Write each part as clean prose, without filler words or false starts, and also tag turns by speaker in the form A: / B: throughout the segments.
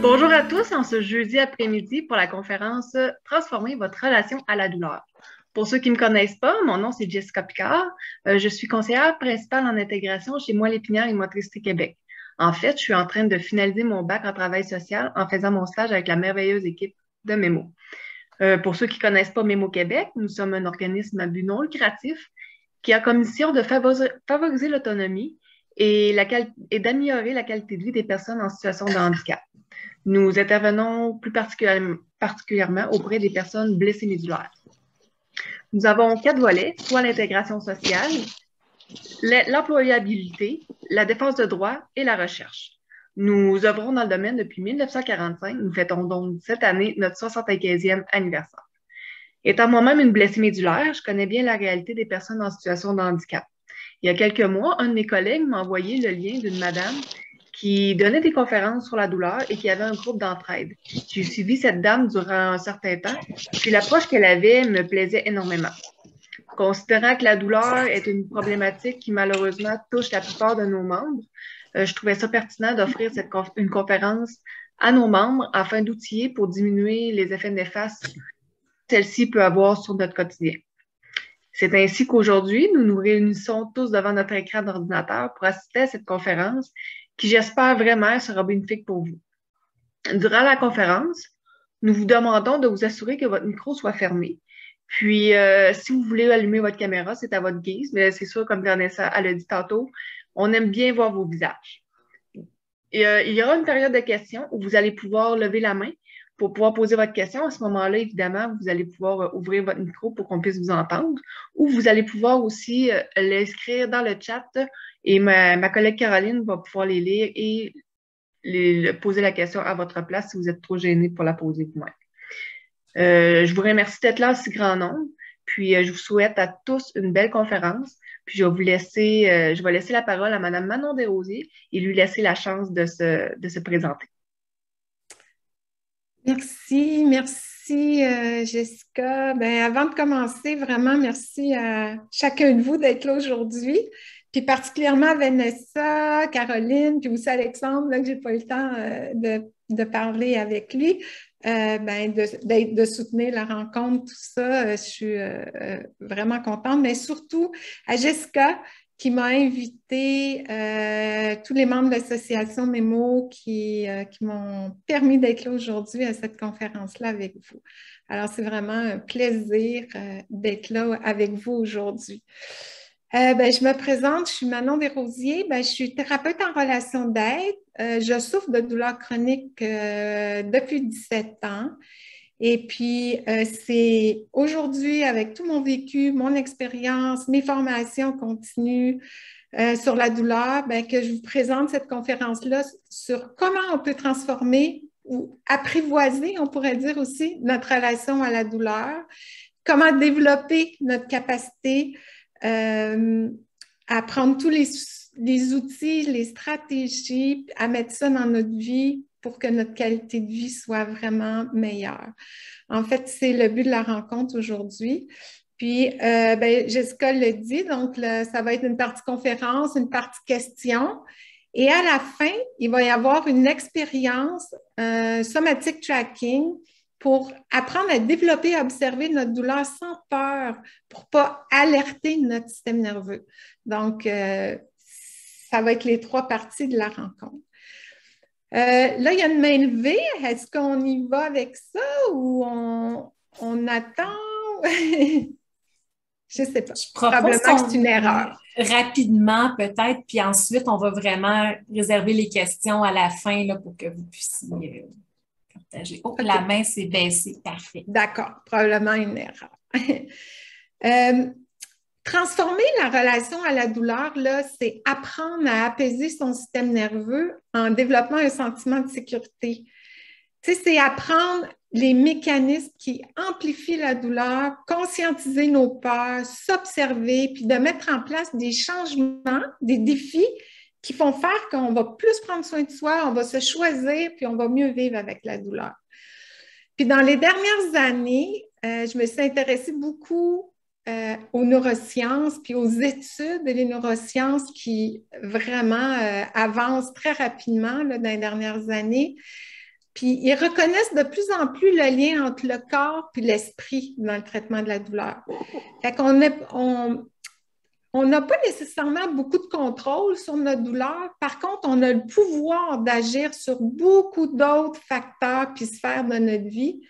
A: Bonjour à tous en ce jeudi après-midi pour la conférence Transformer votre relation à la douleur. Pour ceux qui ne me connaissent pas, mon nom c'est Jessica Picard. Je suis conseillère principale en intégration chez Moi Lépinière et Motricité Québec. En fait, je suis en train de finaliser mon bac en travail social en faisant mon stage avec la merveilleuse équipe de Mémo. Pour ceux qui ne connaissent pas Mémo Québec, nous sommes un organisme à but non lucratif qui a comme mission de favoriser l'autonomie et d'améliorer la qualité de vie des personnes en situation de handicap. Nous intervenons plus particulièrement auprès des personnes blessées médulaires. Nous avons 4 volets, soit l'intégration sociale, l'employabilité, la défense de droits et la recherche. Nous œuvrons dans le domaine depuis 1945. Nous fêtons donc cette année notre 75e anniversaire. Étant moi-même une blessée médulaire, je connais bien la réalité des personnes en situation de handicap. Il y a quelques mois, un de mes collègues m'a envoyé le lien d'une madame qui donnait des conférences sur la douleur et qui avait un groupe d'entraide. J'ai suivi cette dame durant un certain temps, puis l'approche qu'elle avait me plaisait énormément. Considérant que la douleur est une problématique qui malheureusement touche la plupart de nos membres, je trouvais ça pertinent d'offrir une conférence à nos membres afin d'outiller pour diminuer les effets néfastes que celle-ci peut avoir sur notre quotidien. C'est ainsi qu'aujourd'hui, nous nous réunissons tous devant notre écran d'ordinateur pour assister à cette conférence qui, j'espère vraiment, sera bénéfique pour vous. Durant la conférence, nous vous demandons de vous assurer que votre micro soit fermé. Puis, si vous voulez allumer votre caméra, c'est à votre guise, mais c'est sûr, comme Vanessa l'a dit tantôt, on aime bien voir vos visages. Il y aura une période de questions où vous allez pouvoir lever la main pour pouvoir poser votre question. À ce moment-là, évidemment, vous allez pouvoir ouvrir votre micro pour qu'on puisse vous entendre, ou vous allez pouvoir aussi l'inscrire dans le chat et ma collègue Caroline va pouvoir les lire et poser la question à votre place si vous êtes trop gêné pour la poser vous-même. Je vous remercie d'être là en si grand nombre, puis je vous souhaite à tous une belle conférence. Puis je vais laisser la parole à Mme Manon Desrosiers et lui laisser la chance de se présenter.
B: Merci, Jessica. Avant de commencer, vraiment, merci à chacun de vous d'être là aujourd'hui, puis particulièrement à Vanessa, Caroline, puis aussi Alexandre, là, que j'ai pas eu le temps de parler avec lui, de soutenir la rencontre, tout ça. Je suis vraiment contente, mais surtout à Jessica, qui m'a invité, tous les membres de l'association Mémo qui m'ont permis d'être là aujourd'hui à cette conférence-là avec vous. Alors, c'est vraiment un plaisir d'être là avec vous aujourd'hui. Je me présente, je suis Manon Desrosiers, je suis thérapeute en relation d'aide. Je souffre de douleurs chroniques depuis 17 ans. Et puis, c'est aujourd'hui, avec tout mon vécu, mon expérience, mes formations continues sur la douleur, que je vous présente cette conférence-là sur comment on peut transformer ou apprivoiser, on pourrait dire aussi, notre relation à la douleur, comment développer notre capacité à prendre tous les outils, les stratégies, à mettre ça dans notre vie pour que notre qualité de vie soit vraiment meilleure. En fait, c'est le but de la rencontre aujourd'hui. Puis, Jessica le dit, donc ça va être une partie conférence, une partie question. Et à la fin, il va y avoir une expérience somatic tracking pour apprendre à développer et à observer notre douleur sans peur, pour ne pas alerter notre système nerveux. Donc, ça va être les 3 parties de la rencontre. Là, il y a une main levée. Est-ce qu'on y va avec ça ou on attend? Je ne sais pas. Probablement que c'est une erreur.
C: Rapidement, peut-être, puis ensuite, on va vraiment réserver les questions à la fin là, pour que vous puissiez partager. Oh, okay. La main s'est baissée. Parfait.
B: D'accord. Probablement une erreur. Transformer la relation à la douleur, là, c'est apprendre à apaiser son système nerveux en développant un sentiment de sécurité. Tu sais, c'est apprendre les mécanismes qui amplifient la douleur, conscientiser nos peurs, s'observer, puis de mettre en place des changements, des défis qui font faire qu'on va plus prendre soin de soi, on va se choisir, puis on va mieux vivre avec la douleur. Puis dans les dernières années, je me suis intéressée beaucoup aux neurosciences, puis aux études des neurosciences qui vraiment avancent très rapidement là, dans les dernières années. Puis ils reconnaissent de plus en plus le lien entre le corps et l'esprit dans le traitement de la douleur. Fait qu'on on n'a pas nécessairement beaucoup de contrôle sur notre douleur. Par contre, on a le pouvoir d'agir sur beaucoup d'autres facteurs puis sphères de notre vie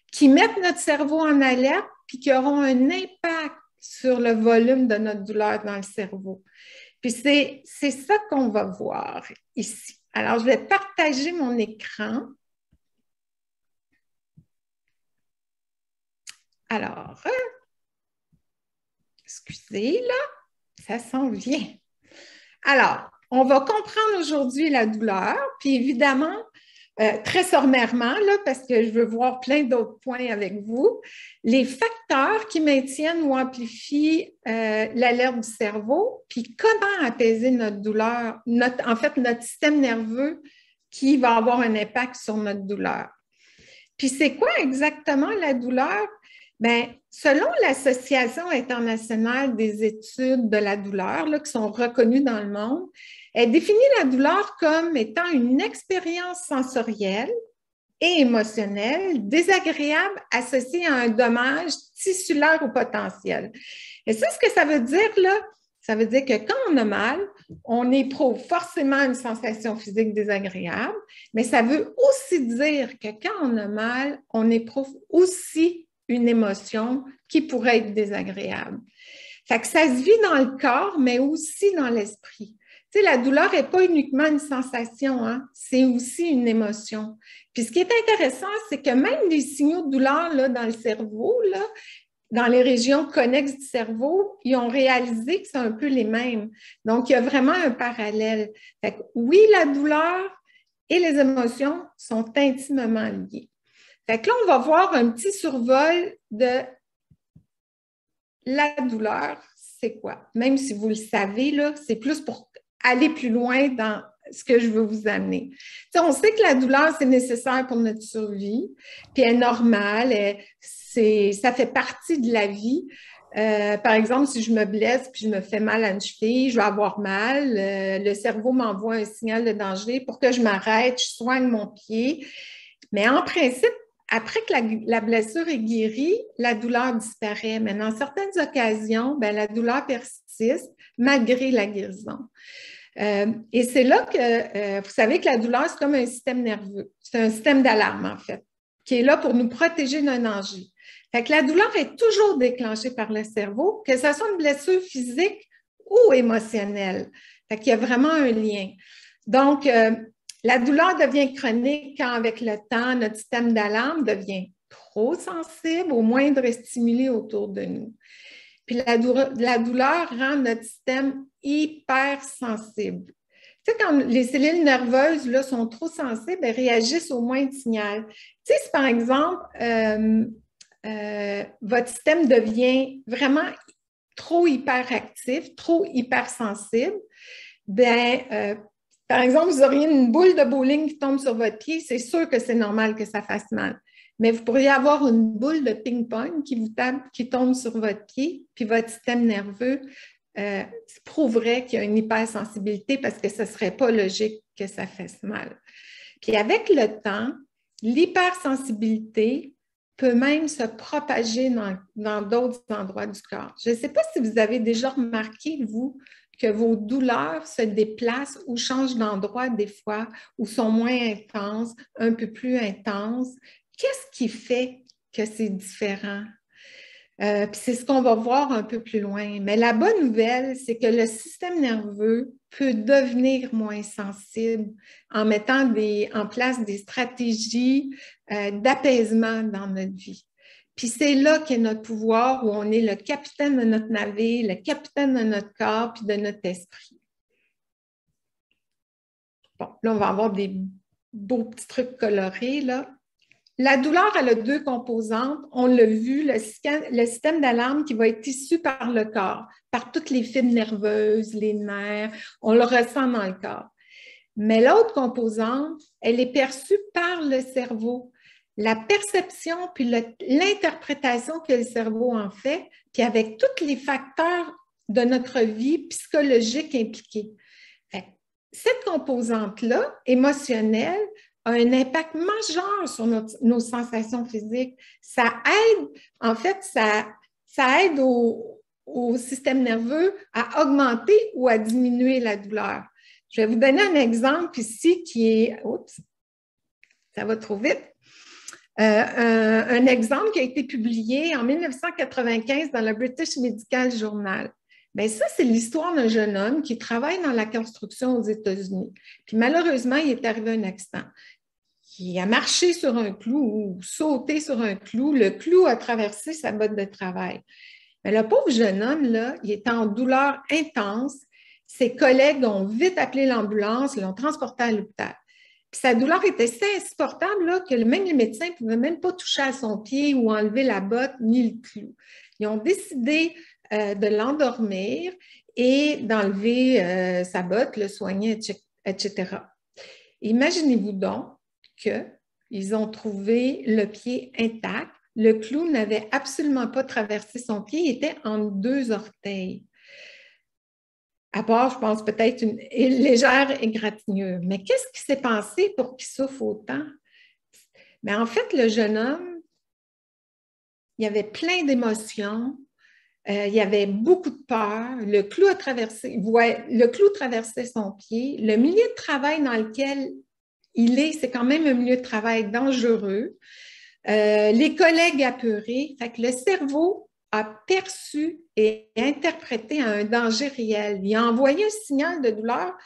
B: qui mettent notre cerveau en alerte puis qui auront un impact sur le volume de notre douleur dans le cerveau. Puis c'est ça qu'on va voir ici. Alors, je vais partager mon écran. Alors, excusez, là, ça s'en vient. Alors, on va comprendre aujourd'hui la douleur, puis évidemment, très sommairement, là, parce que je veux voir plein d'autres points avec vous, les facteurs qui maintiennent ou amplifient l'alerte du cerveau, puis comment apaiser notre douleur, en fait, notre système nerveux qui va avoir un impact sur notre douleur. Puis c'est quoi exactement la douleur? Bien, selon l'Association internationale des études de la douleur, là, qui sont reconnues dans le monde, elle définit la douleur comme étant une expérience sensorielle et émotionnelle désagréable associée à un dommage tissulaire ou potentiel. Et ça, ce que ça veut dire, là, ça veut dire que quand on a mal, on éprouve forcément une sensation physique désagréable, mais ça veut aussi dire que quand on a mal, on éprouve aussi une émotion qui pourrait être désagréable. Fait que ça se vit dans le corps, mais aussi dans l'esprit. Tu sais, la douleur n'est pas uniquement une sensation, hein? C'est aussi une émotion. Puis ce qui est intéressant, c'est que même les signaux de douleur là, dans le cerveau, là, dans les régions connexes du cerveau, ils ont réalisé que c'est un peu les mêmes. Donc, il y a vraiment un parallèle. Fait que, oui, la douleur et les émotions sont intimement liées. Fait que là, on va voir un petit survol de la douleur, c'est quoi? Même si vous le savez, là, c'est plus pour aller plus loin dans ce que je veux vous amener. T'sais, on sait que la douleur, c'est nécessaire pour notre survie, puis elle est normale, ça fait partie de la vie. Par exemple, si je me blesse puis je me fais mal à une cheville, je vais avoir mal. Le cerveau m'envoie un signal de danger pour que je m'arrête, je soigne mon pied. Mais en principe, après que la blessure est guérie, la douleur disparaît. Mais dans certaines occasions, bien, la douleur persiste malgré la guérison. Et c'est là que vous savez que la douleur, c'est comme un système nerveux. C'est un système d'alarme, en fait, qui est là pour nous protéger d'un danger. Fait que la douleur est toujours déclenchée par le cerveau, que ce soit une blessure physique ou émotionnelle. Fait qu'il y a vraiment un lien. Donc, la douleur devient chronique quand, avec le temps, notre système d'alarme devient trop sensible au moindre stimuli autour de nous. Puis la douleur rend notre système hypersensible. Tu sais, quand les cellules nerveuses là, sont trop sensibles, elles réagissent au moindre signal. Tu sais, si par exemple, votre système devient vraiment trop hyperactif, trop hypersensible, bien, par exemple, vous auriez une boule de bowling qui tombe sur votre pied, c'est sûr que c'est normal que ça fasse mal. Mais vous pourriez avoir une boule de ping-pong qui vous tape, qui tombe sur votre pied, puis votre système nerveux prouverait qu'il y a une hypersensibilité parce que ce ne serait pas logique que ça fasse mal. Puis avec le temps, l'hypersensibilité peut même se propager dans d'autres endroits du corps. Je ne sais pas si vous avez déjà remarqué, vous, que vos douleurs se déplacent ou changent d'endroit des fois, ou sont moins intenses, un peu plus intenses. Qu'est-ce qui fait que c'est différent? Puis c'est ce qu'on va voir un peu plus loin. Mais la bonne nouvelle, c'est que le système nerveux peut devenir moins sensible en mettant en place des stratégies d'apaisement dans notre vie. Puis c'est là qu'est notre pouvoir, où on est le capitaine de notre navire, le capitaine de notre corps puis de notre esprit. Bon, là, on va avoir des beaux petits trucs colorés, là. La douleur, elle a deux composantes. On l'a vu, le système d'alarme qui va être issu par le corps, par toutes les fibres nerveuses, les nerfs. On le ressent dans le corps. Mais l'autre composante, elle est perçue par le cerveau. La perception puis l'interprétation que le cerveau en fait, puis avec tous les facteurs de notre vie psychologique impliqués. Cette composante-là, émotionnelle, a un impact majeur sur nos sensations physiques. Ça aide, en fait, ça aide au système nerveux à augmenter ou à diminuer la douleur. Je vais vous donner un exemple ici qui est... Oups, ça va trop vite. Un exemple qui a été publié en 1995 dans le British Medical Journal. Bien, ça, c'est l'histoire d'un jeune homme qui travaille dans la construction aux États-Unis. Puis malheureusement, il est arrivé un accident. Il a marché sur un clou ou sauté sur un clou. Le clou a traversé sa botte de travail. Mais le pauvre jeune homme, là, il était en douleur intense. Ses collègues ont vite appelé l'ambulance, l'ont transporté à l'hôpital. Puis sa douleur était si insupportable là, que même les médecins ne pouvaient même pas toucher à son pied ou enlever la botte ni le clou. Ils ont décidé de l'endormir et d'enlever sa botte, le soigner, etc. Imaginez-vous donc qu'ils ont trouvé le pied intact. Le clou n'avait absolument pas traversé son pied, il était entre 2 orteils. À part, je pense, peut-être une légère égratignure. Mais qu'est-ce qui s'est passé pour qu'il souffre autant? Mais en fait, le jeune homme, il y avait plein d'émotions, il y avait beaucoup de peur, le clou traversait son pied, le milieu de travail dans lequel il est, c'est quand même un milieu de travail dangereux, les collègues apeurés, fait que le cerveau a perçu et interprété un danger réel. Il a envoyé un signal de douleur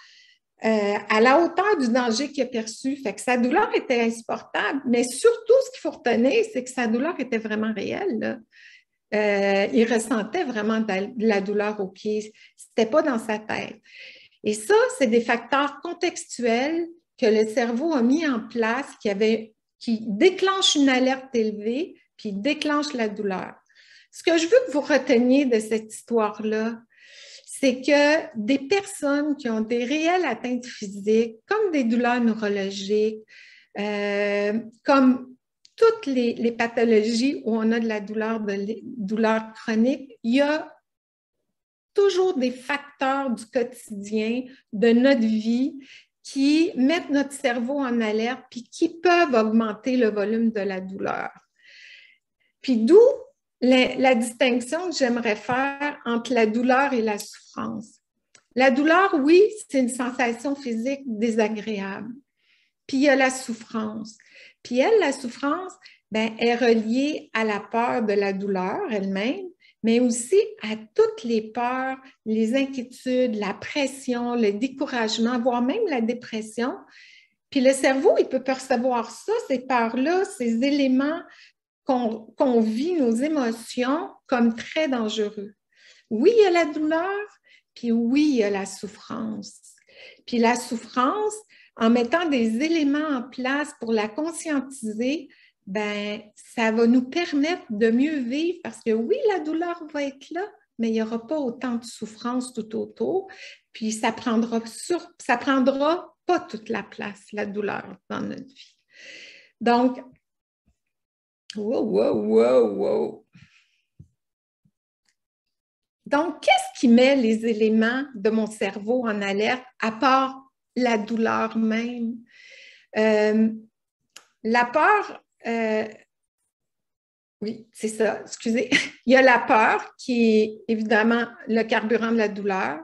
B: à la hauteur du danger qu'il a perçu. Fait que sa douleur était insupportable, mais surtout, ce qu'il faut retenir, c'est que sa douleur était vraiment réelle. Il ressentait vraiment de la douleur au pied. Ce n'était pas dans sa tête. Et ça, c'est des facteurs contextuels que le cerveau a mis en place qui déclenchent une alerte élevée puis déclenchent la douleur. Ce que je veux que vous reteniez de cette histoire-là, c'est que des personnes qui ont des réelles atteintes physiques, comme des douleurs neurologiques, comme toutes les pathologies où on a de la douleur chronique, il y a toujours des facteurs du quotidien, de notre vie, qui mettent notre cerveau en alerte puis qui peuvent augmenter le volume de la douleur. Puis d'où la distinction que j'aimerais faire entre la douleur et la souffrance. La douleur, oui, c'est une sensation physique désagréable. Puis il y a la souffrance. Puis elle, la souffrance, bien, est reliée à la peur de la douleur elle-même, mais aussi à toutes les peurs, les inquiétudes, la pression, le découragement, voire même la dépression. Puis le cerveau, il peut percevoir ça, ces peurs-là, ces éléments qu'on vit, nos émotions, comme très dangereux. Oui, il y a la douleur, puis oui, il y a la souffrance. Puis la souffrance, en mettant des éléments en place pour la conscientiser, ben, ça va nous permettre de mieux vivre parce que oui, la douleur va être là, mais il n'y aura pas autant de souffrance tout autour. Puis ça prendra pas toute la place, la douleur, dans notre vie. Donc, wow. Donc, qu'est-ce qui met les éléments de mon cerveau en alerte à part la douleur même? La peur, oui, c'est ça, excusez. Il y a la peur qui est évidemment le carburant de la douleur.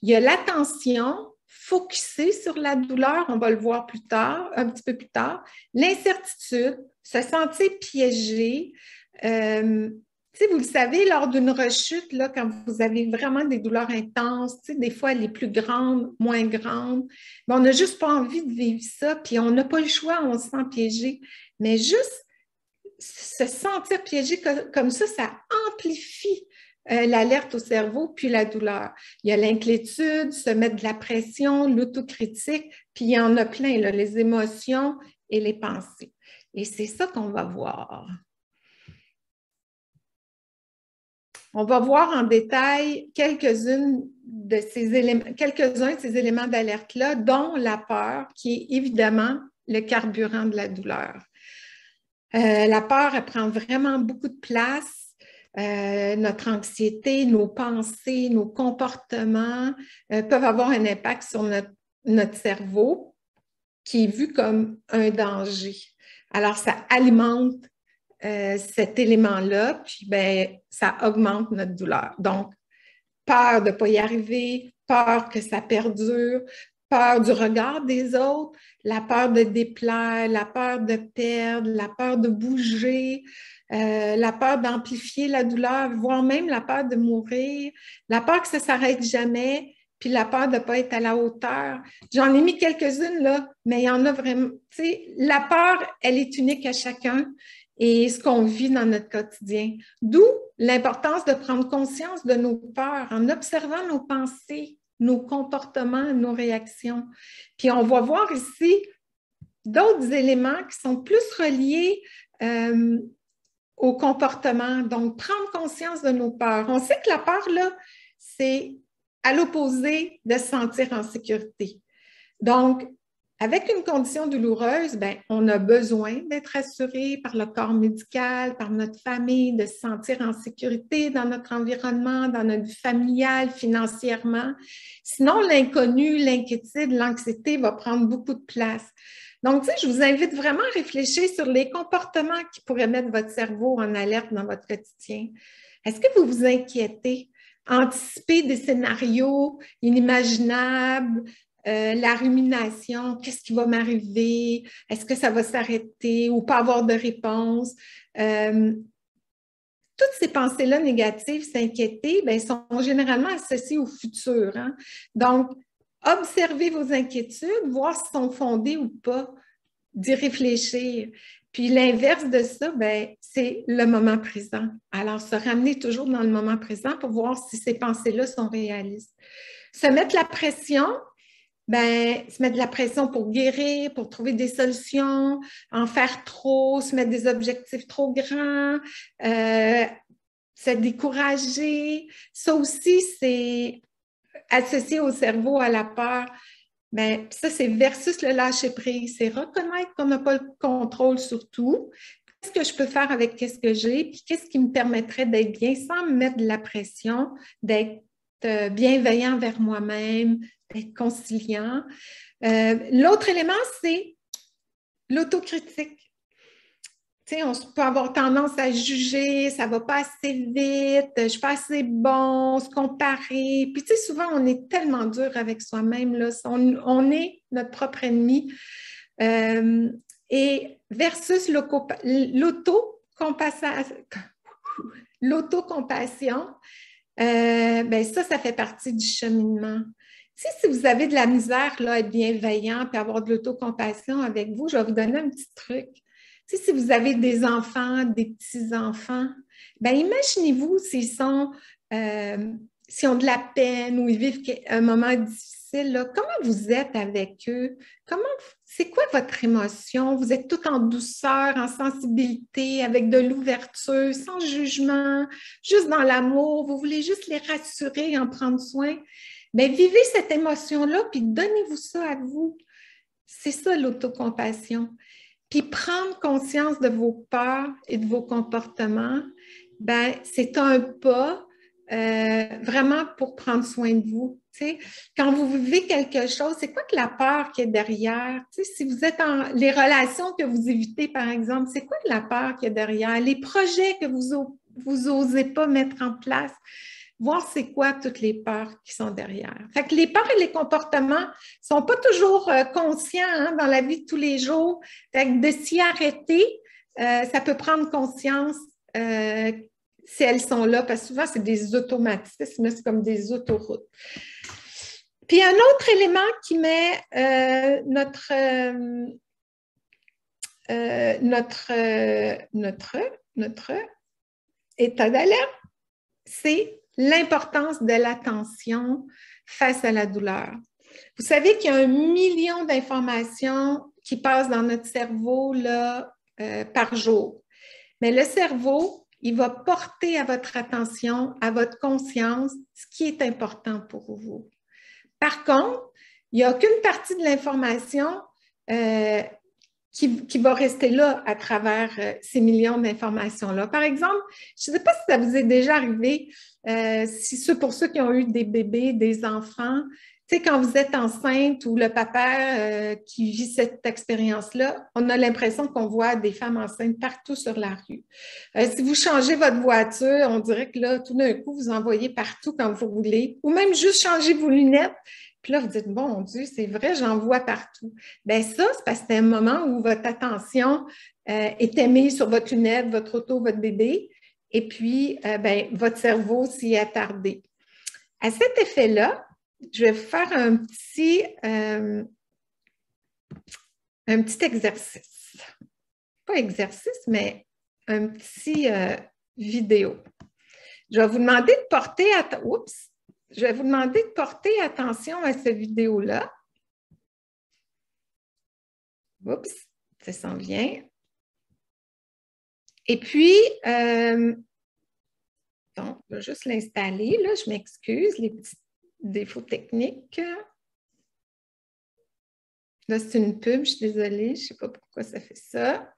B: Il y a l'attention focusée sur la douleur, on va le voir plus tard, un petit peu plus tard. L'incertitude, se sentir piégé. Vous le savez, lors d'une rechute, là, quand vous avez vraiment des douleurs intenses, des fois les plus grandes, moins grandes, mais on n'a juste pas envie de vivre ça, puis on n'a pas le choix, on se sent piégé. Mais juste se sentir piégé comme ça amplifie l'alerte au cerveau, puis la douleur. Il y a l'inquiétude, se mettre de la pression, l'autocritique, puis il y en a plein, là, les émotions et les pensées. Et c'est ça qu'on va voir. On va voir en détail quelques-uns de ces éléments d'alerte-là, dont la peur, qui est évidemment le carburant de la douleur. La peur, elle prend vraiment beaucoup de place. Notre anxiété, nos pensées, nos comportements peuvent avoir un impact sur notre cerveau. qui est vu comme un danger. Alors, ça alimente cet élément-là, puis ben, ça augmente notre douleur. Donc, peur de ne pas y arriver, peur que ça perdure, peur du regard des autres, la peur de déplaire, la peur de perdre, la peur de bouger, la peur d'amplifier la douleur, voire même la peur de mourir, la peur que ça ne s'arrête jamais, puis la peur de ne pas être à la hauteur. J'en ai mis quelques-unes, là, mais il y en a vraiment. Tu sais, la peur, elle est unique à chacun et ce qu'on vit dans notre quotidien. D'où l'importance de prendre conscience de nos peurs en observant nos pensées, nos comportements, nos réactions. Puis on va voir ici d'autres éléments qui sont plus reliés au comportement. Donc, prendre conscience de nos peurs. On sait que la peur, là, c'est à l'opposé de se sentir en sécurité. Donc, avec une condition douloureuse, ben, on a besoin d'être assuré par le corps médical, par notre famille, de se sentir en sécurité dans notre environnement, dans notre vie familiale, financièrement. Sinon, l'inconnu, l'inquiétude, l'anxiété va prendre beaucoup de place. Donc, tu sais, je vous invite vraiment à réfléchir sur les comportements qui pourraient mettre votre cerveau en alerte dans votre quotidien. Est-ce que vous vous inquiétez? Anticiper des scénarios inimaginables, la rumination, qu'est-ce qui va m'arriver? Est-ce que ça va s'arrêter ou pas avoir de réponse? Toutes ces pensées-là négatives, s'inquiéter, bien, sont généralement associées au futur. Hein? Donc, observez vos inquiétudes, voir si elles sont fondées ou pas, d'y réfléchir. Puis l'inverse de ça, bien, c'est le moment présent. Alors, se ramener toujours dans le moment présent pour voir si ces pensées-là sont réalistes. Se mettre la pression, ben, se mettre de la pression pour guérir, pour trouver des solutions, en faire trop, se mettre des objectifs trop grands, se décourager. Ça aussi, c'est associé au cerveau, à la peur. Ben, ça, c'est versus le lâcher-prise. C'est reconnaître qu'on n'a pas le contrôle sur tout. Qu'est-ce que je peux faire avec qu'est-ce que j'ai? Puis qu'est-ce qui me permettrait d'être bien sans me mettre de la pression, d'être bienveillant vers moi-même, d'être conciliant. L'autre élément, c'est l'autocritique. Tu sais, on peut avoir tendance à juger, ça ne va pas assez vite, je ne suis pas assez bon, se comparer. Puis, tu sais, souvent, on est tellement dur avec soi-même, là. On est notre propre ennemi. Et versus l'autocompassion, ben ça fait partie du cheminement. Si vous avez de la misère là, à être bienveillant et avoir de l'autocompassion avec vous, je vais vous donner un petit truc. Si vous avez des enfants, des petits-enfants, ben imaginez-vous s'ils ont de la peine ou ils vivent un moment difficile, là, comment vous êtes avec eux? C'est quoi votre émotion? Vous êtes tout en douceur, en sensibilité, avec de l'ouverture, sans jugement, juste dans l'amour. Vous voulez juste les rassurer, en prendre soin. Bien, vivez cette émotion-là, puis donnez-vous ça à vous. C'est ça l'autocompassion. Puis prendre conscience de vos peurs et de vos comportements, bien, c'est un pas vraiment pour prendre soin de vous. T'sais, quand vous vivez quelque chose, c'est quoi que la peur qui est derrière? T'sais, si vous êtes les relations que vous évitez, par exemple, c'est quoi que la peur qui est derrière? Les projets que vous n'osez pas mettre en place, voir c'est quoi toutes les peurs qui sont derrière. Fait que les peurs et les comportements ne sont pas toujours conscients hein, dans la vie de tous les jours. Fait que de s'y arrêter, ça peut prendre conscience si elles sont là, parce que souvent, c'est des automatismes, c'est comme des autoroutes. Puis un autre élément qui met notre état d'alerte, c'est l'importance de l'attention face à la douleur. Vous savez qu'il y a 1 million d'informations qui passent dans notre cerveau là, par jour. Mais le cerveau, il va porter à votre attention, à votre conscience, ce qui est important pour vous. Par contre, il n'y a aucune partie de l'information qui va rester là à travers ces millions d'informations-là. Par exemple, je ne sais pas si ça vous est déjà arrivé, pour ceux qui ont eu des bébés, des enfants, Tu sais, quand vous êtes enceinte ou le papa qui vit cette expérience-là, on a l'impression qu'on voit des femmes enceintes partout sur la rue. Si vous changez votre voiture, on dirait que là, tout d'un coup, vous en voyez partout quand vous roulez, ou même juste changer vos lunettes. Puis là, vous dites, bon, mon Dieu, c'est vrai, j'en vois partout. Bien, ça, c'est parce que c'est un moment où votre attention était mise sur votre lunette, votre auto, votre bébé, et puis, ben, votre cerveau s'y est attardé. À cet effet-là, je vais vous faire un petit exercice. Pas exercice, mais un petit vidéo. Je vais vous demander de porter attention à cette vidéo-là. Oups, ça s'en vient. Et puis, bon, je vais juste l'installer. Là, je m'excuse, les petits défauts techniques. Là, c'est une pub, je suis désolée, je ne sais pas pourquoi ça fait ça.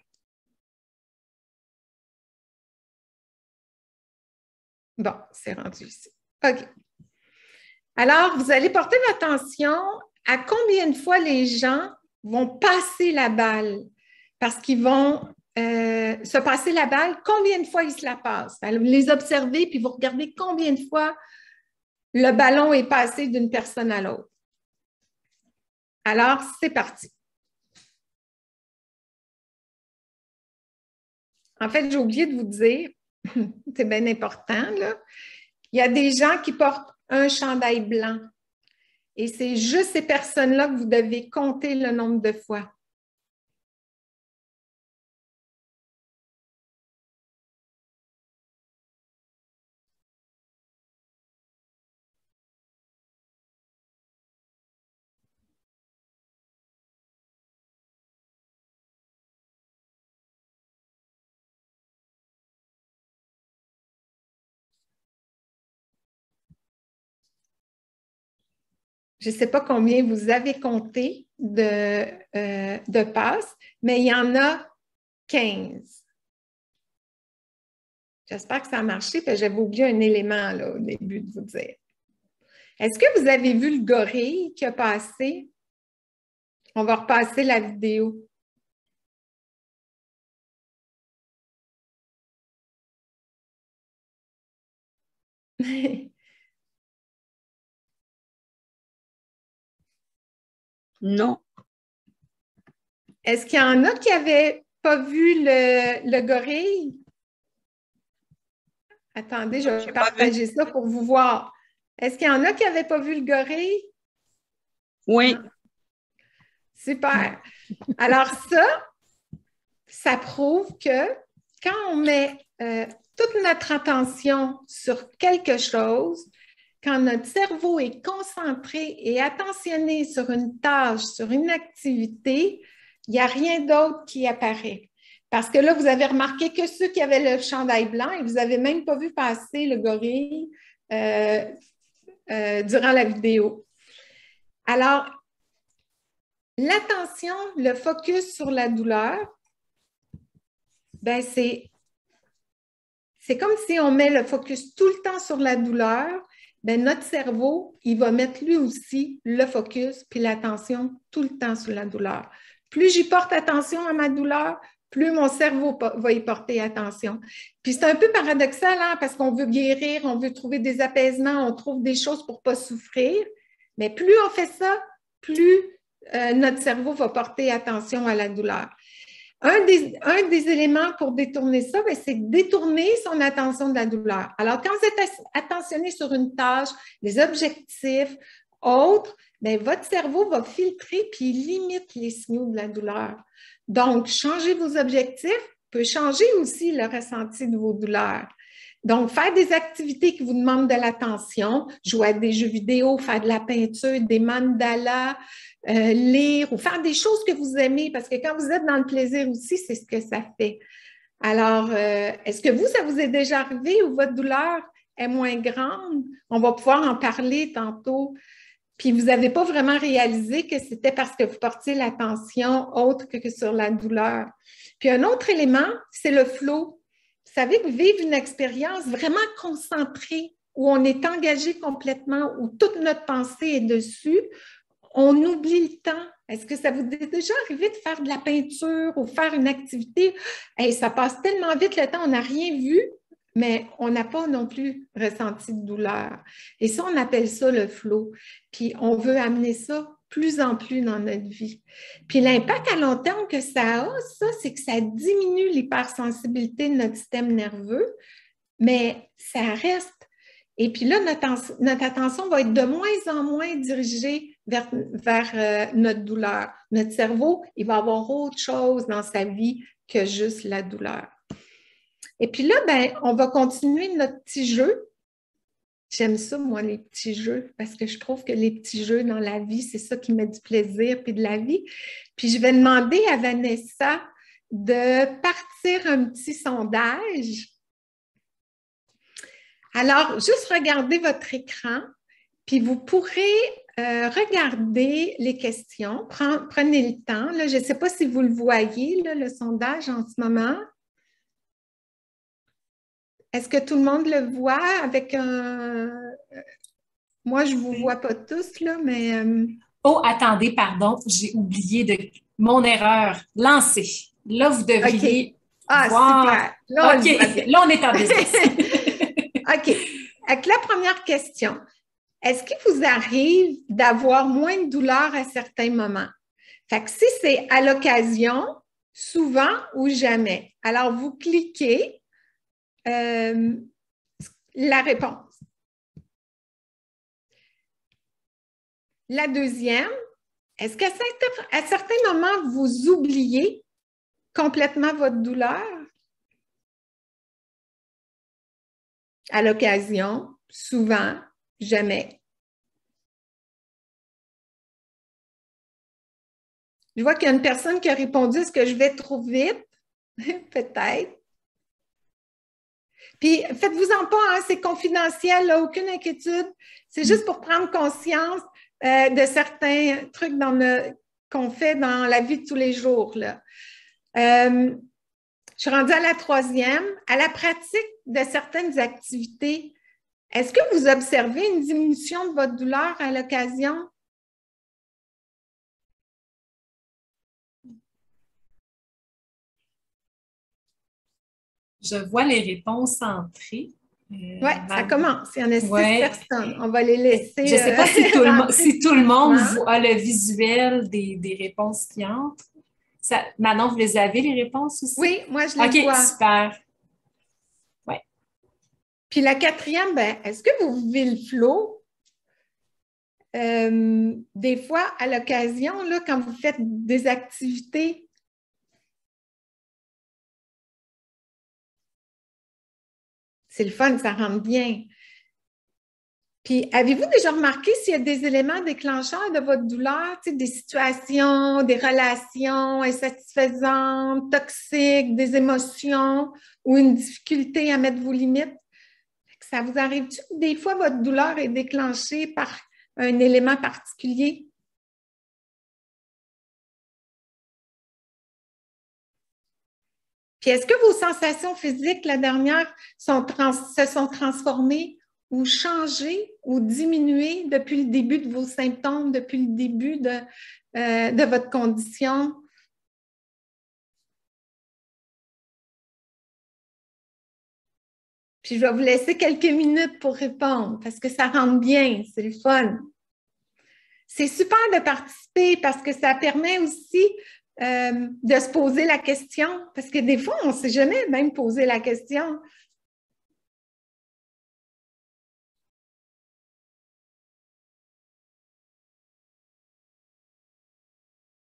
B: Bon, c'est rendu ici. OK. Alors, vous allez porter attention à combien de fois les gens vont passer la balle, parce qu'ils vont se passer la balle, combien de fois ils se la passent. Alors, vous les observez, puis vous regardez combien de fois le ballon est passé d'une personne à l'autre. Alors, c'est parti. En fait, j'ai oublié de vous dire, c'est bien important, là, il y a des gens qui portent un chandail blanc. Et c'est juste ces personnes-là que vous devez compter le nombre de fois. Je ne sais pas combien vous avez compté de passes, mais il y en a 15. J'espère que ça a marché, parce que j'avais oublié un élément là, au début de vous dire. Est-ce que vous avez vu le gorille qui a passé? On va repasser la vidéo.
D: Non.
B: Est-ce qu'il y en a qui n'avaient pas vu le gorille? Attendez, je vais partager ça pour vous voir. Est-ce qu'il y en a qui n'avaient pas vu le gorille?
D: Oui.
B: Non. Super. Alors ça prouve que quand on met toute notre attention sur quelque chose, quand notre cerveau est concentré et attentionné sur une tâche, sur une activité, il n'y a rien d'autre qui apparaît. Parce que là, vous avez remarqué que ceux qui avaient le chandail blanc, et vous n'avez même pas vu passer le gorille durant la vidéo. Alors, l'attention, le focus sur la douleur, ben c'est comme si on met le focus tout le temps sur la douleur, ben notre cerveau, il va mettre lui aussi le focus puis l'attention tout le temps sur la douleur. Plus j'y porte attention à ma douleur, plus mon cerveau va y porter attention. Puis c'est un peu paradoxal, hein, parce qu'on veut guérir, on veut trouver des apaisements, on trouve des choses pour ne pas souffrir, mais plus on fait ça, plus notre cerveau va porter attention à la douleur. Un des éléments pour détourner ça, c'est détourner son attention de la douleur. Alors, quand vous êtes attentionné sur une tâche, des objectifs, autres, bien, votre cerveau va filtrer puis il limite les signaux de la douleur. Donc, changer vos objectifs peut changer aussi le ressenti de vos douleurs. Donc, faire des activités qui vous demandent de l'attention, jouer à des jeux vidéo, faire de la peinture, des mandalas, lire ou faire des choses que vous aimez, parce que quand vous êtes dans le plaisir aussi, c'est ce que ça fait. Alors, est-ce que ça vous est déjà arrivé où votre douleur est moins grande? On va pouvoir en parler tantôt. Puis vous n'avez pas vraiment réalisé que c'était parce que vous portiez l'attention autre que sur la douleur. Puis un autre élément, c'est le flow. Vous savez que vivre une expérience vraiment concentrée où on est engagé complètement, où toute notre pensée est dessus, on oublie le temps. Est-ce que ça vous est déjà arrivé de faire de la peinture ou faire une activité? Hey, ça passe tellement vite le temps, on n'a rien vu, mais on n'a pas non plus ressenti de douleur. Et ça, on appelle ça le flow. Puis on veut amener ça plus en plus dans notre vie. Puis l'impact à long terme que ça a, ça, c'est que ça diminue l'hypersensibilité de notre système nerveux, mais ça reste. Et puis là, notre attention va être de moins en moins dirigée vers notre douleur. Notre cerveau, il va avoir autre chose dans sa vie que juste la douleur. Et puis là, ben, on va continuer notre petit jeu. J'aime ça, moi, les petits jeux, parce que je trouve que les petits jeux dans la vie, c'est ça qui met du plaisir puis de la vie. Puis je vais demander à Vanessa de partir un petit sondage. Alors, juste regardez votre écran, puis vous pourrez regarder les questions. Prenez le temps. Là, je ne sais pas si vous le voyez, là, le sondage en ce moment. Est-ce que tout le monde le voit avec un... Moi, je ne vous vois pas tous, là, mais...
C: Oh, attendez, pardon, j'ai oublié de... Mon erreur, lancer. Là, vous devriez
B: voir...
C: Super. Là, là, on est en business.
B: OK. Avec la première question, est-ce qu'il vous arrive d'avoir moins de douleur à certains moments? Fait que si c'est à l'occasion, souvent ou jamais. Alors, vous cliquez la réponse. La deuxième, est-ce qu'à certains moments, vous oubliez complètement votre douleur? À l'occasion, souvent, jamais. Je vois qu'il y a une personne qui a répondu, est-ce que je vais trop vite? Peut-être. Puis, faites-vous-en pas, hein, c'est confidentiel, là, aucune inquiétude. C'est juste pour prendre conscience de certains trucs qu'on fait dans la vie de tous les jours, là. Je suis rendue à la troisième. À la pratique de certaines activités, est-ce que vous observez une diminution de votre douleur à l'occasion?
C: Je vois les réponses entrées.
B: Oui, ça commence. Il y en a 6 personnes. On va les laisser.
C: Je ne sais pas si tout le monde a le visuel des réponses qui entrent. Manon, vous les avez, les réponses aussi?
B: Oui, moi, je les vois.
C: OK, super. Ouais.
B: Puis la quatrième, ben, est-ce que vous vivez le flow? Des fois, à l'occasion, là, quand vous faites des activités, c'est le fun, ça rentre bien. Puis, avez-vous déjà remarqué s'il y a des éléments déclencheurs de votre douleur, tu sais, des situations, des relations insatisfaisantes, toxiques, des émotions ou une difficulté à mettre vos limites? Ça vous arrive-tu que des fois, votre douleur est déclenchée par un élément particulier? Puis, est-ce que vos sensations physiques, la dernière, se sont transformées ou changées ou diminuées depuis le début de vos symptômes, depuis le début de votre condition? Puis, je vais vous laisser quelques minutes pour répondre parce que ça rentre bien, c'est le fun. C'est super de participer parce que ça permet aussi de se poser la question, parce que des fois, on ne s'est jamais même posé la question.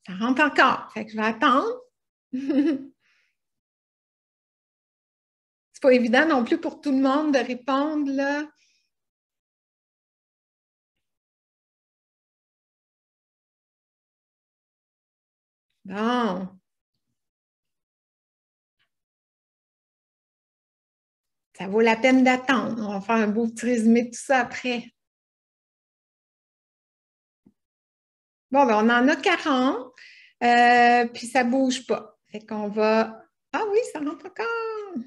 B: Ça rentre encore, fait que je vais attendre. C'est pas évident non plus pour tout le monde de répondre, là. Bon. Ça vaut la peine d'attendre. On va faire un beau petit résumé de tout ça après. Bon, ben, on en a 40, puis ça ne bouge pas. Fait qu'on va... Ah oui, ça rentre encore!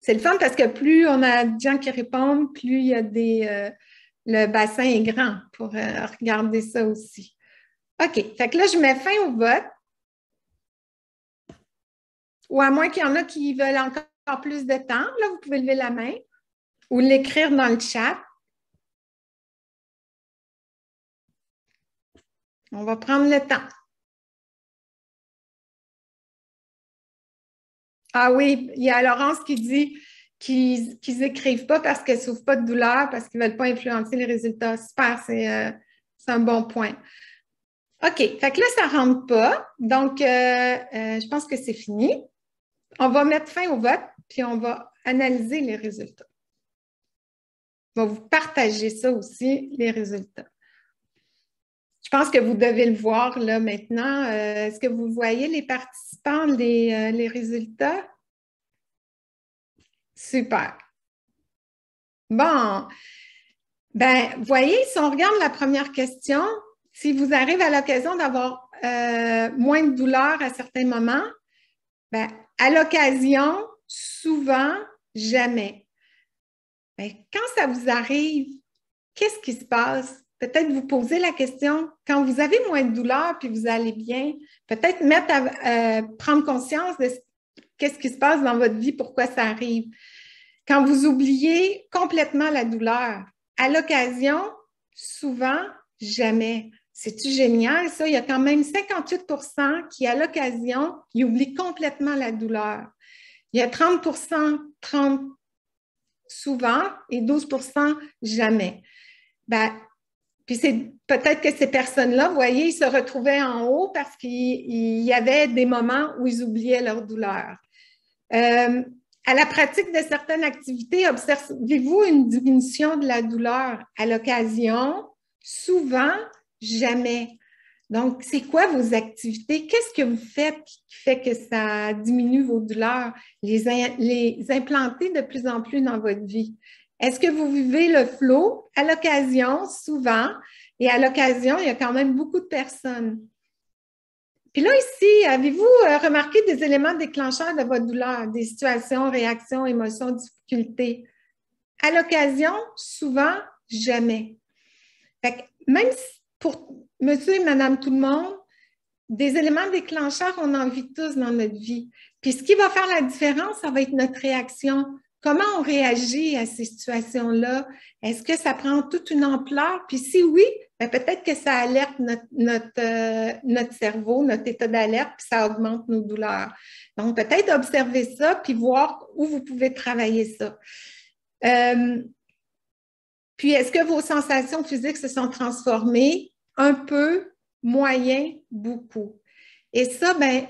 B: C'est le fun parce que plus on a de gens qui répondent, plus il y a le bassin est grand pour regarder ça aussi. OK. Fait que là, je mets fin au vote. Ou à moins qu'il y en a qui veulent encore plus de temps, là, vous pouvez lever la main ou l'écrire dans le chat. On va prendre le temps. Ah oui, il y a Laurence qui dit qu'ils n'écrivent pas parce qu'elles ne souffrent pas de douleur, parce qu'ils ne veulent pas influencer les résultats. Super, c'est un bon point. OK, fait que là, ça ne rentre pas. Donc, je pense que c'est fini. On va mettre fin au vote, puis on va analyser les résultats. On va vous partager ça aussi, les résultats. Je pense que vous devez le voir là maintenant. Est-ce que vous voyez les participants, les résultats? Super. Bon. Ben, vous voyez, si on regarde la première question, si vous arrivez à l'occasion d'avoir moins de douleur à certains moments, ben, à l'occasion, souvent, jamais. Ben, quand ça vous arrive, qu'est-ce qui se passe? Peut-être vous posez la question, quand vous avez moins de douleur puis vous allez bien, peut-être prendre conscience de qu'est-ce qui se passe dans votre vie, pourquoi ça arrive. Quand vous oubliez complètement la douleur, à l'occasion, souvent, jamais. C'est-tu génial, ça? Il y a quand même 58 % qui, à l'occasion, ils oublient complètement la douleur. Il y a 30 souvent et 12 jamais. Ben, puis c'est peut-être que ces personnes-là, vous voyez, ils se retrouvaient en haut parce qu'il y avait des moments où ils oubliaient leur douleur. À la pratique de certaines activités, observez-vous une diminution de la douleur à l'occasion? Souvent, jamais. Donc, c'est quoi vos activités? Qu'est-ce que vous faites qui fait que ça diminue vos douleurs? Les implanter de plus en plus dans votre vie. Est-ce que vous vivez le flow? À l'occasion, souvent. Et à l'occasion, il y a quand même beaucoup de personnes. Puis là, ici, avez-vous remarqué des éléments déclencheurs de votre douleur, des situations, réactions, émotions, difficultés? À l'occasion, souvent, jamais. Fait que même pour monsieur et madame tout le monde, des éléments déclencheurs, on en vit tous dans notre vie. Puis ce qui va faire la différence, ça va être notre réaction. Comment on réagit à ces situations-là? Est-ce que ça prend toute une ampleur? Puis si oui, ben peut-être que ça alerte notre cerveau, notre état d'alerte, puis ça augmente nos douleurs. Donc, peut-être observer ça, puis voir où vous pouvez travailler ça. Puis, est-ce que vos sensations physiques se sont transformées? Un peu, moyen, beaucoup. Et ça, ben,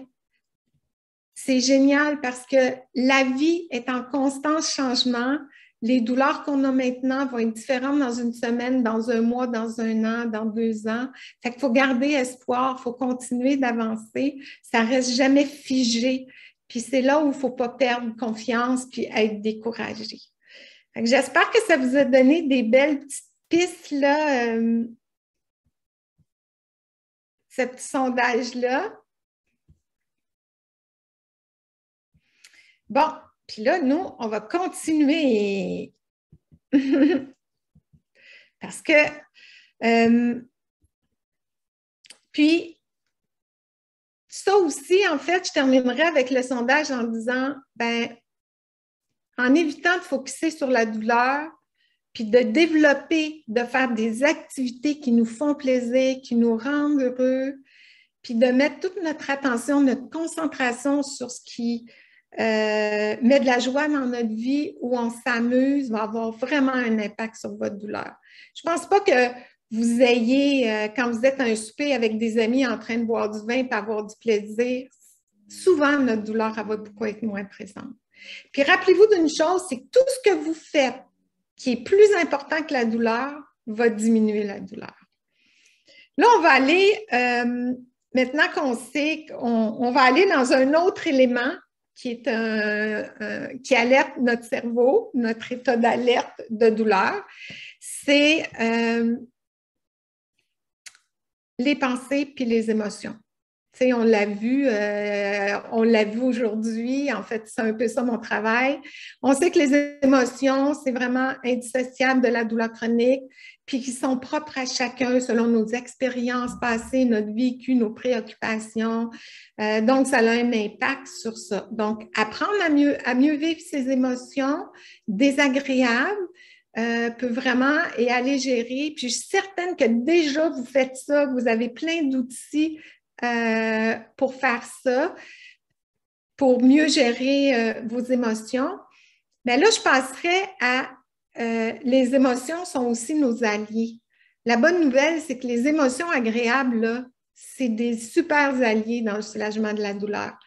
B: c'est génial parce que la vie est en constant changement. Les douleurs qu'on a maintenant vont être différentes dans une semaine, dans un mois, dans un an, dans 2 ans. Fait qu'il faut garder espoir, il faut continuer d'avancer. Ça ne reste jamais figé. Puis c'est là où il ne faut pas perdre confiance puis être découragé. J'espère que ça vous a donné des belles petites pistes, là, ce petit sondage-là. Bon, puis là, nous, on va continuer. Parce que, puis, ça aussi, en fait, je terminerai avec le sondage en disant, ben, en évitant de focusser sur la douleur, puis de développer, de faire des activités qui nous font plaisir, qui nous rendent heureux, puis de mettre toute notre attention, notre concentration sur ce qui met de la joie dans notre vie, où on s'amuse, va avoir vraiment un impact sur votre douleur. Je ne pense pas que vous ayez, quand vous êtes à un souper avec des amis en train de boire du vin et avoir du plaisir, souvent notre douleur elle va beaucoup être moins présente. Puis rappelez-vous d'une chose, c'est que tout ce que vous faites qui est plus important que la douleur va diminuer la douleur. Là, on va aller, maintenant qu'on sait qu'on va aller dans un autre élément qui est qui alerte notre cerveau, notre état d'alerte de douleur, c'est les pensées puis les émotions. Tu sais, on l'a vu aujourd'hui. En fait, c'est un peu ça mon travail. On sait que les émotions, c'est vraiment indissociable de la douleur chronique, puis qui sont propres à chacun selon nos expériences passées, notre vécu, nos préoccupations. Donc, ça a un impact sur ça. Donc, apprendre à mieux vivre ses émotions désagréables, peut vraiment et aller gérer. Puis, je suis certaine que déjà, vous faites ça, vous avez plein d'outils pour faire ça, pour mieux gérer vos émotions. Mais là, je passerai à les émotions sont aussi nos alliés. La bonne nouvelle, c'est que les émotions agréables, là, c'est des super alliés dans le soulagement de la douleur.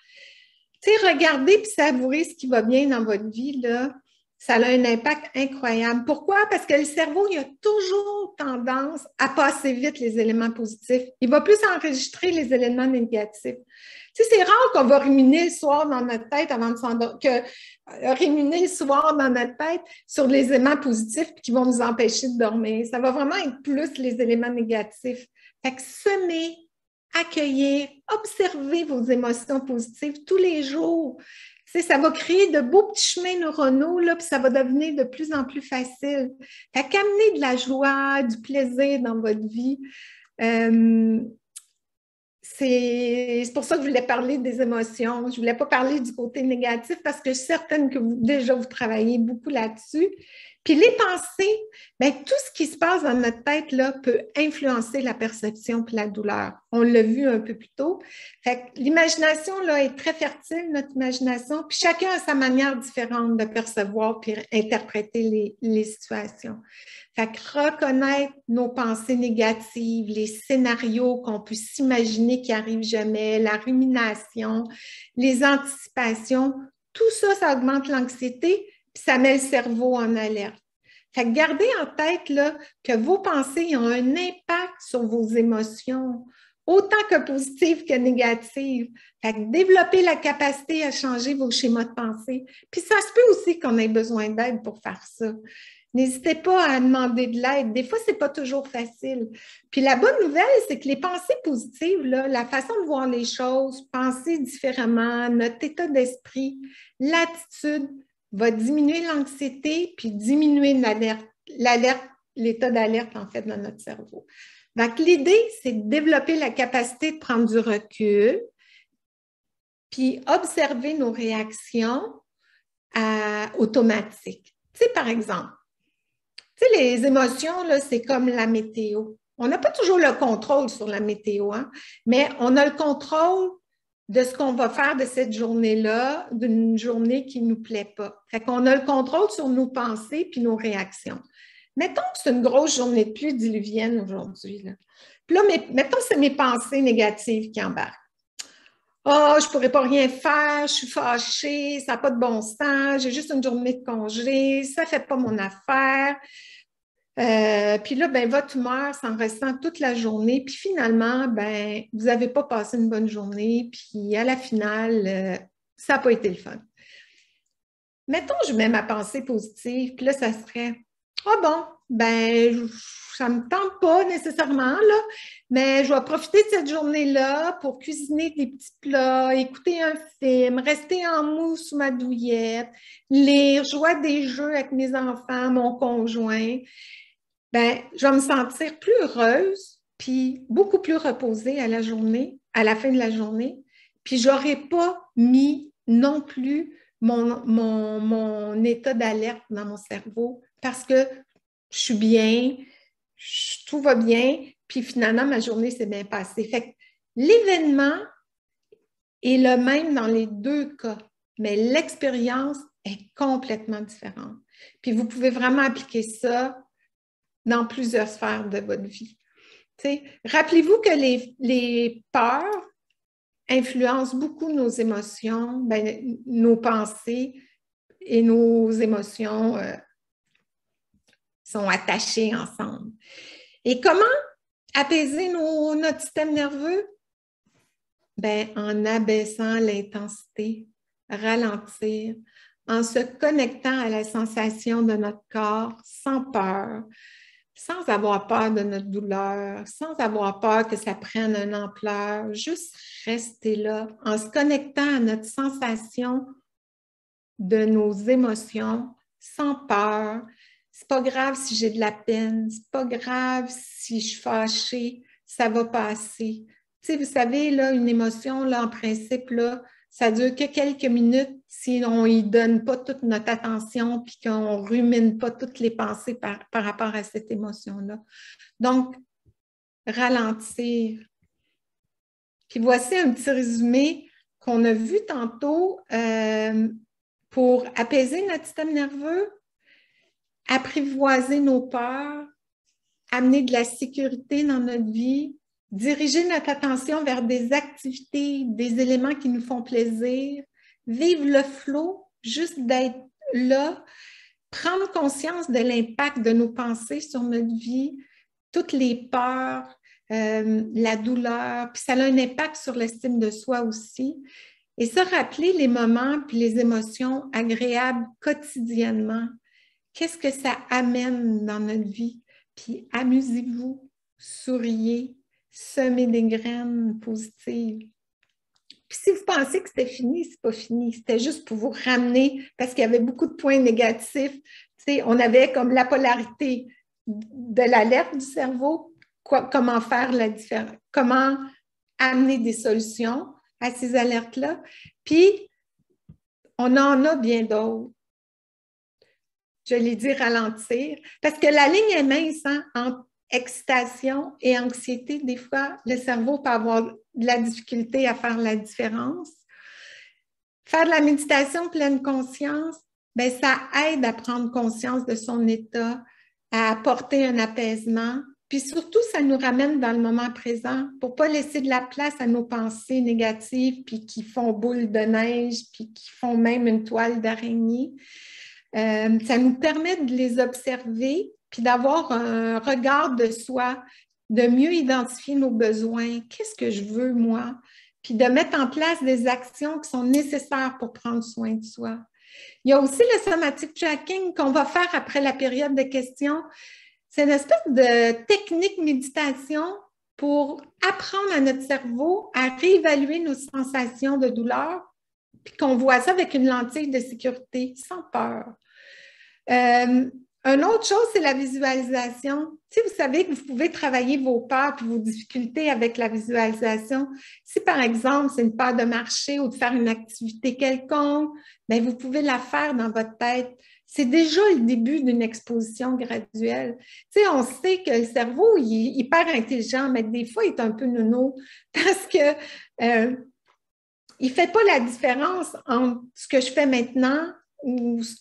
B: Tu sais, regardez puis savourer ce qui va bien dans votre vie, là, ça a un impact incroyable. Pourquoi? Parce que le cerveau, il a toujours tendance à passer vite les éléments positifs. Il va plus enregistrer les éléments négatifs. Tu sais, c'est rare qu'on va ruminer le soir dans notre tête avant de s'endormir, ruminer le soir dans notre tête sur les éléments positifs qui vont nous empêcher de dormir. Ça va vraiment être plus les éléments négatifs. Fait que semer, accueillir, observer vos émotions positives tous les jours. Tu sais, ça va créer de beaux petits chemins neuronaux, là, puis ça va devenir de plus en plus facile. Fait qu'amener de la joie, du plaisir dans votre vie. C'est pour ça que je voulais parler des émotions. Je ne voulais pas parler du côté négatif parce que je suis certaine que vous travaillez beaucoup là-dessus. Puis les pensées, bien, tout ce qui se passe dans notre tête là, peut influencer la perception et la douleur. On l'a vu un peu plus tôt. Fait que l'imagination là, est très fertile, notre imagination, puis chacun a sa manière différente de percevoir et interpréter les situations. Fait que reconnaître nos pensées négatives, les scénarios qu'on peut s'imaginer qui n'arrivent jamais, la rumination, les anticipations, tout ça, ça augmente l'anxiété, puis ça met le cerveau en alerte. Fait que gardez en tête là, que vos pensées ont un impact sur vos émotions, autant que positives que négatives. Fait que développez la capacité à changer vos schémas de pensée. Puis ça se peut aussi qu'on ait besoin d'aide pour faire ça. N'hésitez pas à demander de l'aide. Des fois, ce n'est pas toujours facile. Puis la bonne nouvelle, c'est que les pensées positives, là, la façon de voir les choses, penser différemment, notre état d'esprit, l'attitude va diminuer l'anxiété puis diminuer l'état d'alerte, en fait, dans notre cerveau. Donc, l'idée, c'est de développer la capacité de prendre du recul puis observer nos réactions automatiques. Tu sais, par exemple, tu sais, les émotions, là, c'est comme la météo. On n'a pas toujours le contrôle sur la météo, hein? Mais on a le contrôle de ce qu'on va faire de cette journée-là, d'une journée qui ne nous plaît pas. Fait qu'on a le contrôle sur nos pensées puis nos réactions. Mettons que c'est une grosse journée de pluie diluvienne aujourd'hui. Là. Puis là, mettons que c'est mes pensées négatives qui embarquent. Ah, je ne pourrais pas rien faire, je suis fâchée, ça n'a pas de bon sens, j'ai juste une journée de congé, ça ne fait pas mon affaire. Puis là, ben, votre humeur s'en ressent toute la journée. Puis finalement, ben, vous n'avez pas passé une bonne journée. Puis à la finale, ça n'a pas été le fun. Mettons, je mets ma pensée positive. Puis là, ça serait, ah bon, ben, ça ne me tente pas nécessairement, là, mais je vais profiter de cette journée-là pour cuisiner des petits plats, écouter un film, rester en mou sous ma douillette, lire, jouer à des jeux avec mes enfants, mon conjoint. Ben, je vais me sentir plus heureuse, puis beaucoup plus reposée à la fin de la journée. Puis je n'aurai pas mis non plus mon état d'alerte dans mon cerveau parce que je suis bien, tout va bien, puis finalement, ma journée s'est bien passée. Fait que l'événement est le même dans les deux cas, mais l'expérience est complètement différente. Puis vous pouvez vraiment appliquer ça dans plusieurs sphères de votre vie. Rappelez-vous que les peurs influencent beaucoup nos émotions, ben, nos pensées et nos émotions sont attachées ensemble. Et comment apaiser notre système nerveux? Ben, en abaissant l'intensité, ralentir, en se connectant à la sensation de notre corps sans peur. sans avoir peur de notre douleur, sans avoir peur que ça prenne une ampleur, juste rester là en se connectant à notre sensation de nos émotions, sans peur. C'est pas grave si j'ai de la peine, c'est pas grave si je suis fâchée, ça va passer. Tu sais, vous savez, là, une émotion, là, en principe, là, ça dure que quelques minutes si on y donne pas toute notre attention puis qu'on rumine pas toutes les pensées par rapport à cette émotion-là. Donc, ralentir. Puis voici un petit résumé qu'on a vu tantôt pour apaiser notre système nerveux, apprivoiser nos peurs, amener de la sécurité dans notre vie, diriger notre attention vers des activités, des éléments qui nous font plaisir, vivre le flow, juste d'être là, prendre conscience de l'impact de nos pensées sur notre vie, toutes les peurs, la douleur, puis ça a un impact sur l'estime de soi aussi. Et se rappeler les moments puis les émotions agréables quotidiennement. Qu'est-ce que ça amène dans notre vie? Puis amusez-vous, souriez, semez des graines positives. Puis si vous pensez que c'était fini, c'est pas fini. C'était juste pour vous ramener, parce qu'il y avait beaucoup de points négatifs. Tu sais, on avait comme la polarité de l'alerte du cerveau, comment faire la différence, comment amener des solutions à ces alertes-là. Puis, on en a bien d'autres. Je l'ai dit, ralentir. Parce que la ligne est mince, hein, entre excitation et anxiété. Des fois, le cerveau peut avoir de la difficulté à faire la différence. Faire de la méditation pleine conscience, bien, ça aide à prendre conscience de son état, à apporter un apaisement. Puis surtout, ça nous ramène dans le moment présent pour ne pas laisser de la place à nos pensées négatives, puis qui font boule de neige, puis qui font même une toile d'araignée. Ça nous permet de les observer, puis d'avoir un regard de soi, de mieux identifier nos besoins. Qu'est-ce que je veux, moi? Puis de mettre en place des actions qui sont nécessaires pour prendre soin de soi. Il y a aussi le somatic tracking qu'on va faire après la période de questions. C'est une espèce de technique méditation pour apprendre à notre cerveau à réévaluer nos sensations de douleur, puis qu'on voit ça avec une lentille de sécurité, sans peur. Une autre chose, c'est la visualisation. Si vous savez que vous pouvez travailler vos peurs et vos difficultés avec la visualisation, si par exemple, c'est une peur de marcher ou de faire une activité quelconque, bien, vous pouvez la faire dans votre tête. C'est déjà le début d'une exposition graduelle. Tu sais, on sait que le cerveau, il est hyper intelligent, mais des fois, il est un peu nono parce que il ne fait pas la différence entre ce que je fais maintenant ou ce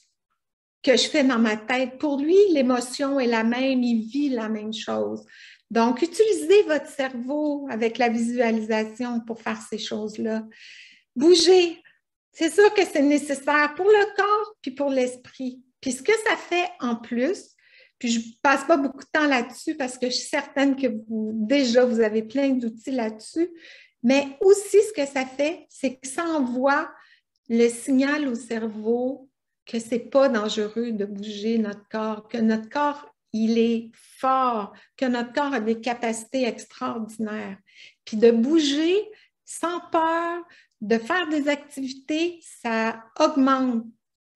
B: que je fais dans ma tête. Pour lui, l'émotion est la même, il vit la même chose. Donc, utilisez votre cerveau avec la visualisation pour faire ces choses-là. Bougez. C'est sûr que c'est nécessaire pour le corps puis pour l'esprit. Puis ce que ça fait en plus, puis je ne passe pas beaucoup de temps là-dessus parce que je suis certaine que vous avez plein d'outils là-dessus, mais aussi ce que ça fait, c'est que ça envoie le signal au cerveau que ce n'est pas dangereux de bouger notre corps, que notre corps, il est fort, que notre corps a des capacités extraordinaires. Puis de bouger sans peur, de faire des activités, ça augmente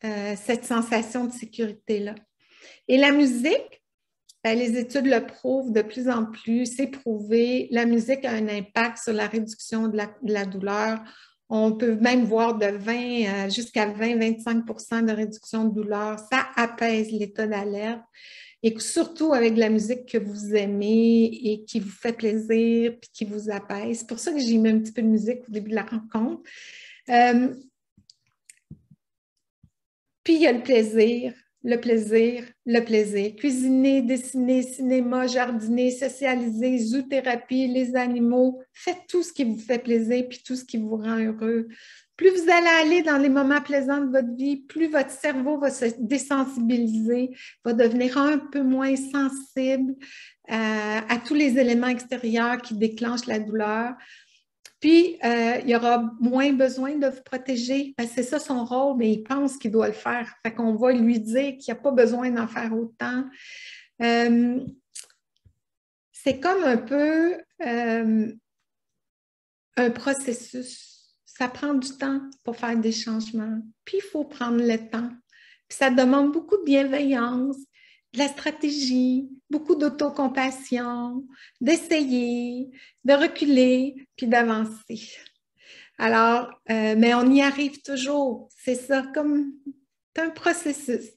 B: cette sensation de sécurité-là. Et la musique, ben, les études le prouvent de plus en plus, c'est prouvé, la musique a un impact sur la réduction de la douleur. On peut même voir de 20 jusqu'à 20-25% de réduction de douleur. Ça apaise l'état d'alerte. Et surtout avec de la musique que vous aimez et qui vous fait plaisir puis qui vous apaise. C'est pour ça que j'ai mis un petit peu de musique au début de la rencontre. Puis il y a le plaisir, le plaisir, le plaisir. Cuisiner, dessiner, cinéma, jardiner, socialiser, zoothérapie, les animaux. Faites tout ce qui vous fait plaisir puis tout ce qui vous rend heureux. Plus vous allez aller dans les moments plaisants de votre vie, plus votre cerveau va se désensibiliser, va devenir un peu moins sensible à tous les éléments extérieurs qui déclenchent la douleur. Puis, il y aura moins besoin de vous protéger, parce que c'est ça son rôle, mais il pense qu'il doit le faire. Fait qu'on va lui dire qu'il n'y a pas besoin d'en faire autant. c'est comme un peu un processus. Ça prend du temps pour faire des changements. Puis, il faut prendre le temps. Puis, ça demande beaucoup de bienveillance, de la stratégie, beaucoup d'autocompassion, d'essayer, de reculer, puis d'avancer. Alors, mais on y arrive toujours. C'est ça, comme un processus.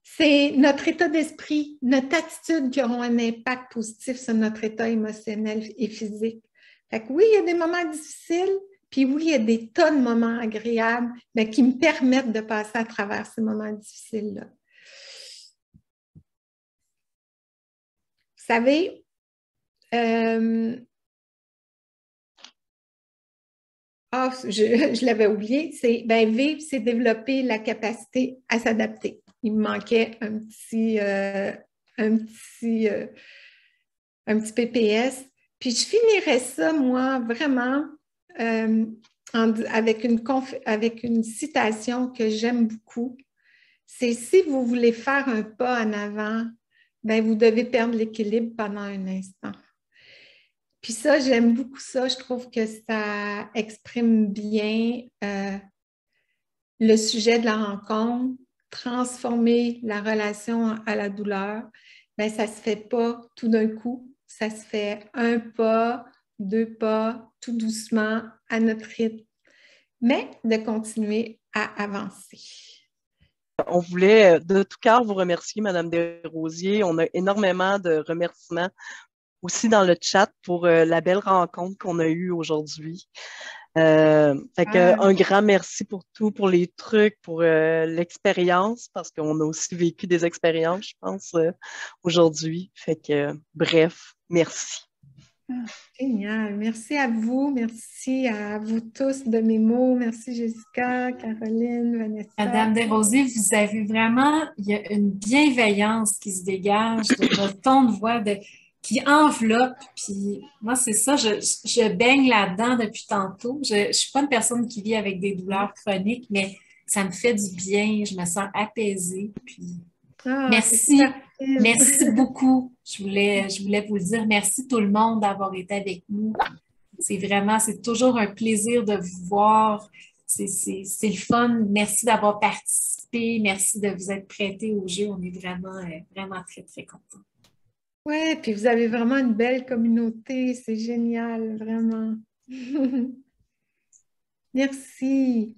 B: C'est notre état d'esprit, notre attitude qui auront un impact positif sur notre état émotionnel et physique. Fait que oui, il y a des moments difficiles, puis oui, il y a des tas de moments agréables, mais qui me permettent de passer à travers ces moments difficiles-là. Vous savez, je l'avais oublié, c'est vivre, c'est développer la capacité à s'adapter. Il me manquait un petit PPS. Puis je finirais ça, moi, vraiment, avec une citation que j'aime beaucoup. C'est si vous voulez faire un pas en avant, vous devez perdre l'équilibre pendant un instant. Puis ça, j'aime beaucoup ça. Je trouve que ça exprime bien le sujet de la rencontre, transformer la relation à la douleur. Ça ne se fait pas tout d'un coup. Ça se fait un pas, deux pas, tout doucement, à notre rythme, mais de continuer à avancer.
E: On voulait de tout cœur vous remercier, Madame Desrosiers. On a énormément de remerciements aussi dans le chat pour la belle rencontre qu'on a eue aujourd'hui. Un grand merci pour tout, pour les trucs, pour l'expérience, parce qu'on a aussi vécu des expériences, je pense, aujourd'hui. Bref, merci.
B: Génial. Merci à vous. Merci à vous tous de mes mots. Merci Jessica, Caroline, Vanessa.
C: Madame Desrosiers, vous avez vraiment, il y a une bienveillance qui se dégage de votre ton de voix, qui enveloppe. Puis moi, c'est ça, je baigne là-dedans depuis tantôt. Je ne suis pas une personne qui vit avec des douleurs chroniques, mais ça me fait du bien. Je me sens apaisée. Puis merci. Merci beaucoup. Je voulais vous le dire. Merci tout le monde d'avoir été avec nous. C'est toujours un plaisir de vous voir. C'est le fun. Merci d'avoir participé. Merci de vous être prêté au jeu. On est vraiment très, très contents.
B: Oui, puis vous avez vraiment une belle communauté. C'est génial, vraiment. Merci.